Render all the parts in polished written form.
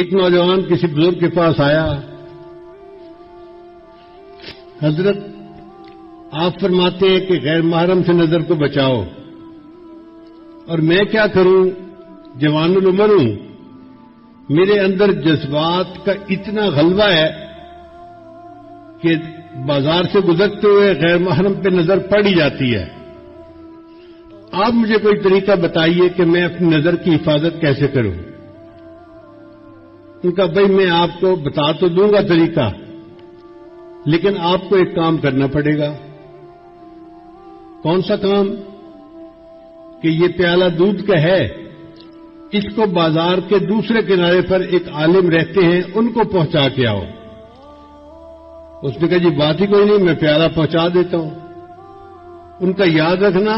ایک نوجوان کسی بزرگ کے پاس آیا، حضرت آپ فرماتے ہیں کہ غیر محرم سے نظر کو بچاؤ، اور میں کیا کروں، جوان العمر ہوں، میرے اندر جذبات کا اتنا غلبہ ہے کہ بازار سے گزرتے ہوئے غیر محرم پہ نظر پڑ ہی جاتی ہے، آپ مجھے کوئی طریقہ بتائیے کہ میں اپنی نظر کی حفاظت کیسے کروں۔ ان کا بھائی میں آپ کو بتا تو دوں گا طریقہ، لیکن آپ کو ایک کام کرنا پڑے گا۔ کون سا کام؟ کہ یہ پیالہ دودھ کا ہے، اس کو بازار کے دوسرے کنارے پر ایک عالم رہتے ہیں، ان کو پہنچا کے آؤ۔ اس نے کہا جی بات ہی کوئی نہیں، میں پیالہ پہنچا دیتا ہوں۔ ان کا یاد رکھنا،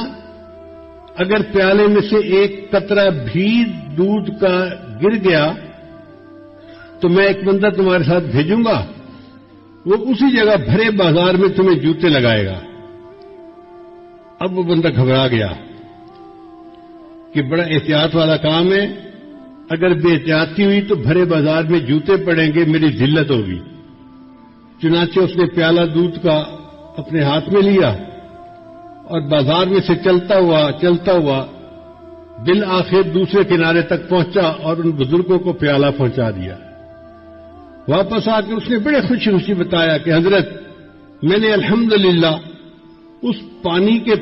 اگر پیالے میں سے ایک قطرہ بھی دودھ کا گر گیا تو میں ایک بندہ تمہارے ساتھ بھیجوں گا، وہ اسی جگہ بھرے بازار میں تمہیں جوتے لگائے گا۔ اب وہ بندہ گھبرا گیا کہ بڑا احتیاط والا کام ہے، اگر بے احتیاطی ہوئی تو بھرے بازار میں جوتے پڑیں گے، میری ذلت ہوگی۔ چنانچہ اس نے پیالہ دودھ کا اپنے ہاتھ میں لیا اور بازار میں سے چلتا ہوا بالآخر دوسرے کنارے تک پہنچا اور ان بزرگوں کو پیالہ پہنچا دیا۔ واپس آ کے اس نے بڑے خوشی خوشی بتایا کہ حضرت میں نے الحمدللہ اس پانی کے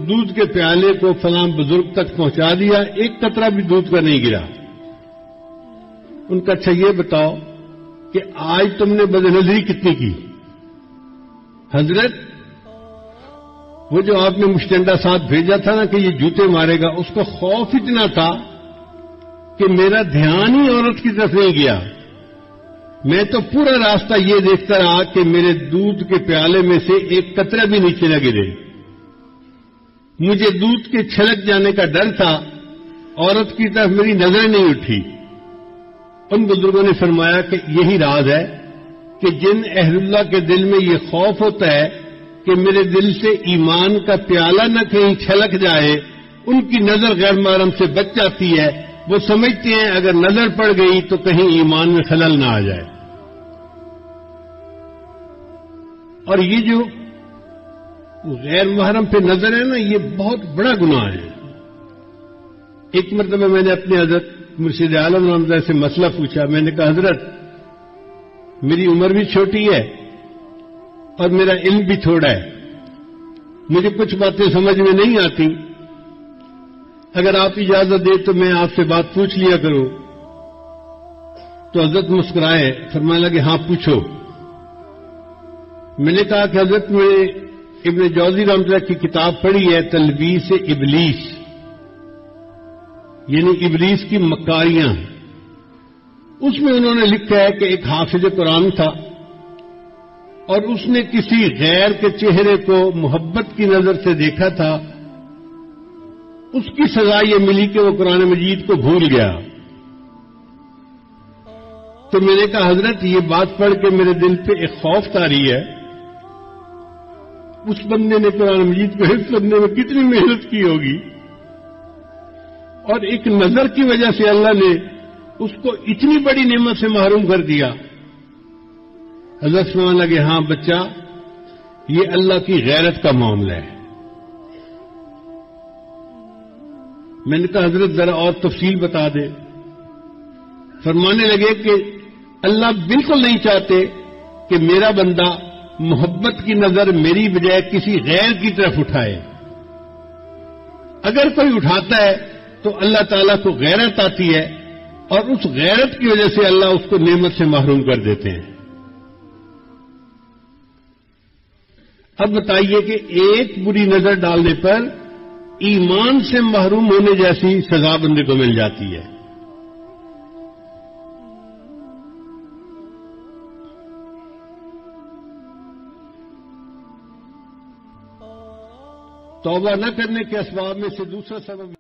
دودھ کے پیالے کو فلاں بزرگ تک پہنچا دیا، ایک قطرہ بھی دودھ کا نہیں گرا۔ ان کا اچھا یہ بتاؤ کہ آج تم نے بد نظری کتنی کی؟ حضرت وہ جو آپ نے مشتنڈا ساتھ بھیجا تھا نا کہ یہ جوتے مارے گا، اس کا خوف اتنا تھا کہ میرا دھیان ہی عورت کی طرف نہیں گیا، میں تو پورا راستہ یہ دیکھتا رہا کہ میرے دودھ کے پیالے میں سے ایک قطرہ بھی نیچے نہ گرے۔ مجھے دودھ کے چھلک جانے کا ڈر تھا، عورت کی طرف میری نظر نہیں اٹھی۔ ان بزرگوں نے فرمایا کہ یہی راز ہے کہ جن اہل اللہ کے دل میں یہ خوف ہوتا ہے کہ میرے دل سے ایمان کا پیالہ نہ کہیں چھلک جائے، ان کی نظر غیر محرم سے بچ جاتی ہے۔ وہ سمجھتے ہیں اگر نظر پڑ گئی تو کہیں ایمان میں خلل نہ آ جائے۔ اور یہ جو غیر محرم پہ نظر ہے نا، یہ بہت بڑا گناہ ہے۔ ایک مرتبہ میں نے اپنے حضرت مرشد عالم رحمۃ اللہ سے مسئلہ پوچھا، میں نے کہا حضرت میری عمر بھی چھوٹی ہے اور میرا علم بھی تھوڑا ہے، مجھے کچھ باتیں سمجھ میں نہیں آتی، اگر آپ اجازت دیں تو میں آپ سے بات پوچھ لیا کروں۔ تو حضرت مسکرائے، فرمانے لگے ہاں پوچھو۔ میں نے کہا کہ حضرت میں ابن جوزی رحمۃ اللہ کی کتاب پڑھی ہے تلبیس ابلیس، یعنی ابلیس کی مکاریاں۔ اس میں انہوں نے لکھا ہے کہ ایک حافظ قرآن تھا اور اس نے کسی غیر کے چہرے کو محبت کی نظر سے دیکھا تھا، اس کی سزا یہ ملی کہ وہ قرآن مجید کو بھول گیا۔ تو میں نے کہا حضرت یہ بات پڑھ کے میرے دل پہ ایک خوف طاری ہے، اس بندے نے قرآن مجید کو حفظ کرنے میں کتنی محنت کی ہوگی، اور ایک نظر کی وجہ سے اللہ نے اس کو اتنی بڑی نعمت سے محروم کر دیا۔ حضرت فرمانے لگے ہاں بچہ، یہ اللہ کی غیرت کا معاملہ ہے۔ میں نے کہا حضرت ذرا اور تفصیل بتا دے۔ فرمانے لگے کہ اللہ بالکل نہیں چاہتے کہ میرا بندہ محبت کی نظر میری بجائے کسی غیر کی طرف اٹھائے۔ اگر کوئی اٹھاتا ہے تو اللہ تعالیٰ کو غیرت آتی ہے، اور اس غیرت کی وجہ سے اللہ اس کو نعمت سے محروم کر دیتے ہیں۔ اب بتائیے کہ ایک بری نظر ڈالنے پر ایمان سے محروم ہونے جیسی سزا بندے کو مل جاتی ہے۔ توبہ نہ کرنے کے اسباب میں سے دوسرا سبب